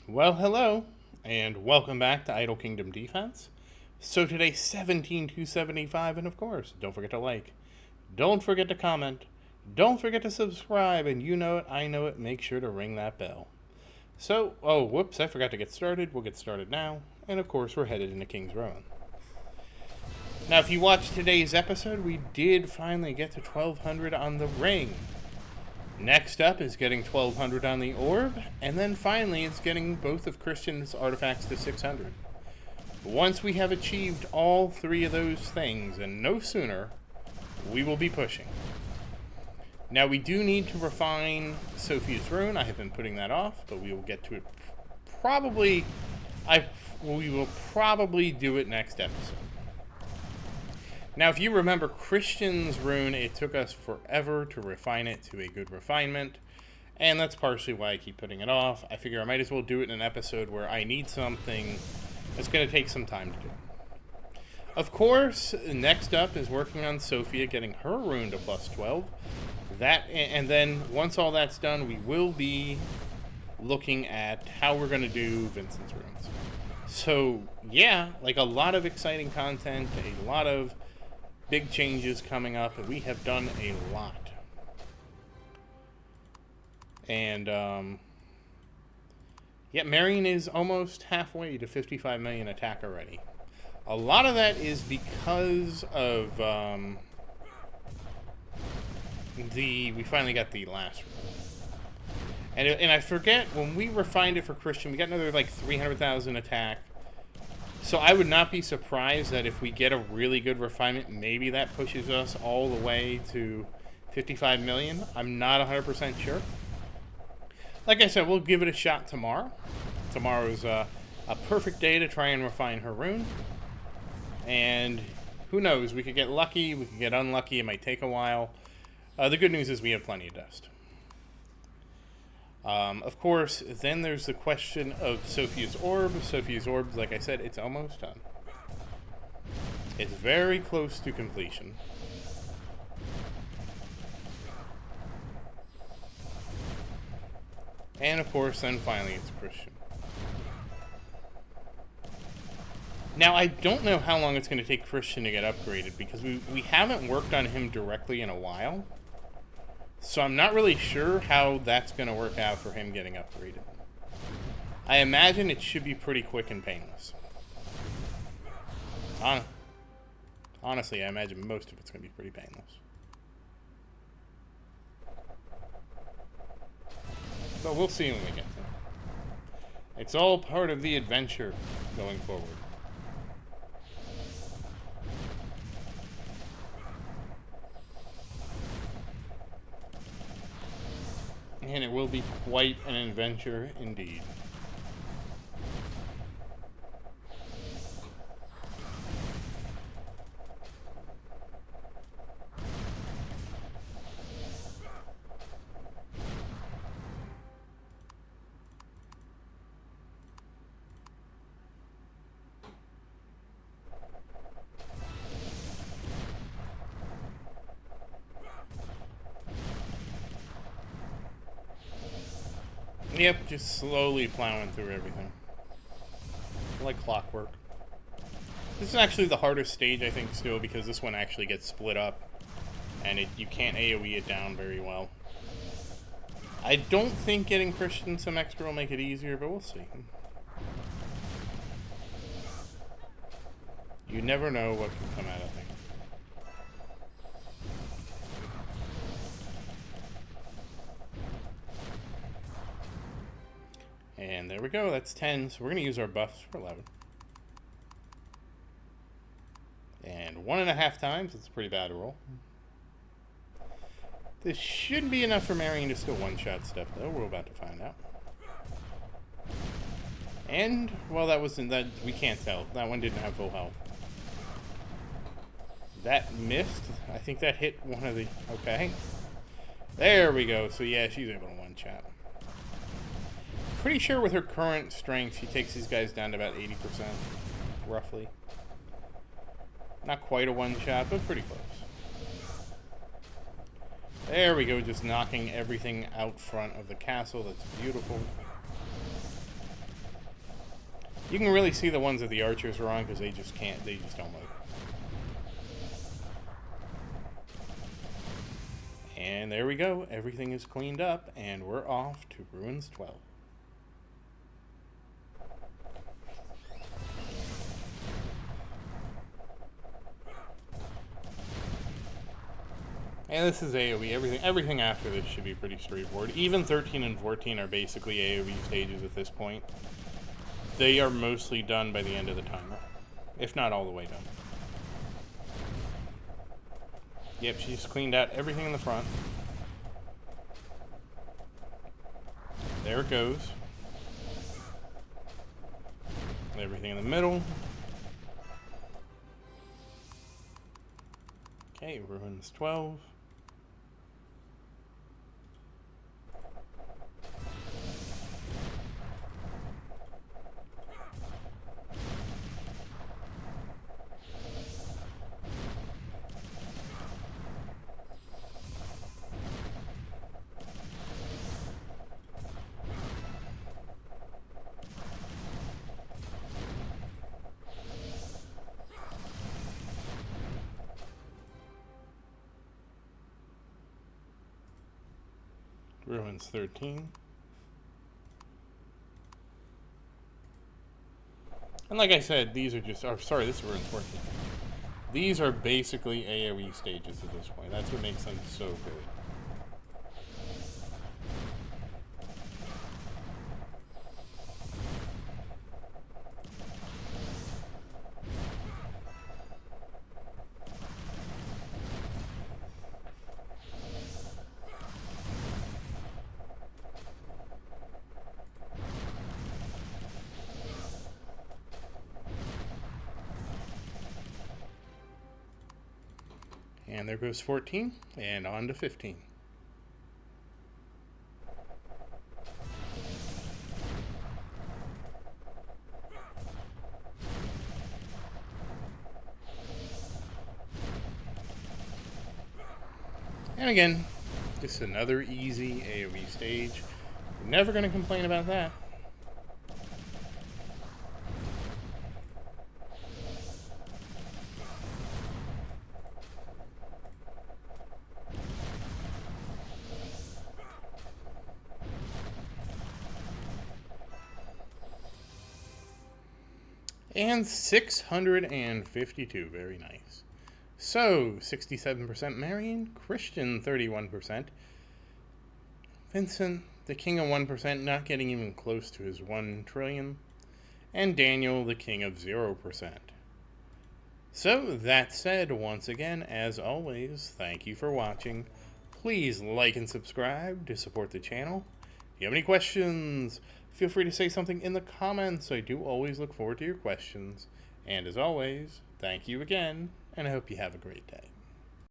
Well, hello, and welcome back to Idle Kingdom Defense. So today, 17,275, and of course, don't forget to like, don't forget to comment, don't forget to subscribe, and you know it, I know it, make sure to ring that bell. So, oh, whoops, I forgot to get started. We'll get started now, and of course, we're headed into King's Rowan. Now, if you watched today's episode, we did finally get to 1,200 on the ring. Next up is getting 1,200 on the orb, and then finally it's getting both of Christian's artifacts to 600. Once we have achieved all three of those things, and no sooner, we will be pushing. Now we do need to refine Sophia's rune. I have been putting that off, but we will get to it probably. We will probably do it next episode. Now, if you remember Christian's rune, it took us forever to refine it to a good refinement, and that's partially why I keep putting it off. I figure I might as well do it in an episode where I need something that's going to take some time to do. Of course, next up is working on Sophia, getting her rune to plus 12. And then once all that's done, we will be looking at how we're going to do Vincent's runes. So, yeah, like a lot of exciting content, a lot of big changes coming up, and we have done a lot. And, yeah, Marion is almost halfway to 55 million attack already. A lot of that is because of, we finally got the last one. And I forget, when we refined it for Christian, we got another, like, 300,000 attack. So I would not be surprised that if we get a really good refinement, maybe that pushes us all the way to 55 million. I'm not 100% sure. Like I said, we'll give it a shot tomorrow. Tomorrow is a perfect day to try and refine her rune. And who knows, we could get lucky, we could get unlucky, it might take a while. The good news is we have plenty of dust. Of course, then there's the question of Sophia's orb. Sophia's orb, like I said, it's almost done. It's very close to completion. And of course, then finally it's Christian. Now, I don't know how long it's going to take Christian to get upgraded, because we haven't worked on him directly in a while. So I'm not really sure how that's going to work out for him getting upgraded. I imagine it should be pretty quick and painless. Honestly, I imagine most of it's going to be pretty painless. But we'll see when we get there. It's all part of the adventure going forward. And it will be quite an adventure indeed. Yep, just slowly plowing through everything. Like clockwork. This is actually the hardest stage, I think, still, because this one actually gets split up. And you can't AoE it down very well. I don't think getting Christian some extra will make it easier, but we'll see. You never know what can come out of it. And there we go, that's 10, so we're going to use our buffs for 11. And 1.5 times, it's a pretty bad roll. This shouldn't be enough for Marion to still one-shot stuff, though. We're about to find out. And, well, that wasn't that. We can't tell. That one didn't have full health. That missed. I think that hit one of the. Okay. There we go. So, yeah, she's able to one-shot. Pretty sure with her current strength, she takes these guys down to about 80%, roughly. Not quite a one-shot, but pretty close. There we go, just knocking everything out front of the castle. That's beautiful. You can really see the ones that the archers are on because they just can't, they just don't move. And there we go. Everything is cleaned up, and we're off to Ruins 12. And this is AoE. Everything after this should be pretty straightforward. Even 13 and 14 are basically AoE stages at this point. They are mostly done by the end of the timer, if not all the way done. Yep, she's cleaned out everything in the front. There it goes. Everything in the middle. Okay, Ruins 12. Ruins 13. And like I said, these are just, oh, sorry, this is Ruins 14. These are basically AoE stages at this point. That's what makes them so good. And there goes 14, and on to 15. And again, just another easy AoE stage. Never going to complain about that. And 652, very nice. So, 67% Marion, Christian 31%, Vincent, the king of 1%, not getting even close to his 1 trillion, and Daniel, the king of 0%. So, that said, once again, as always, thank you for watching. Please like and subscribe to support the channel. If you have any questions, feel free to say something in the comments. I do always look forward to your questions. And as always, thank you again, and I hope you have a great day.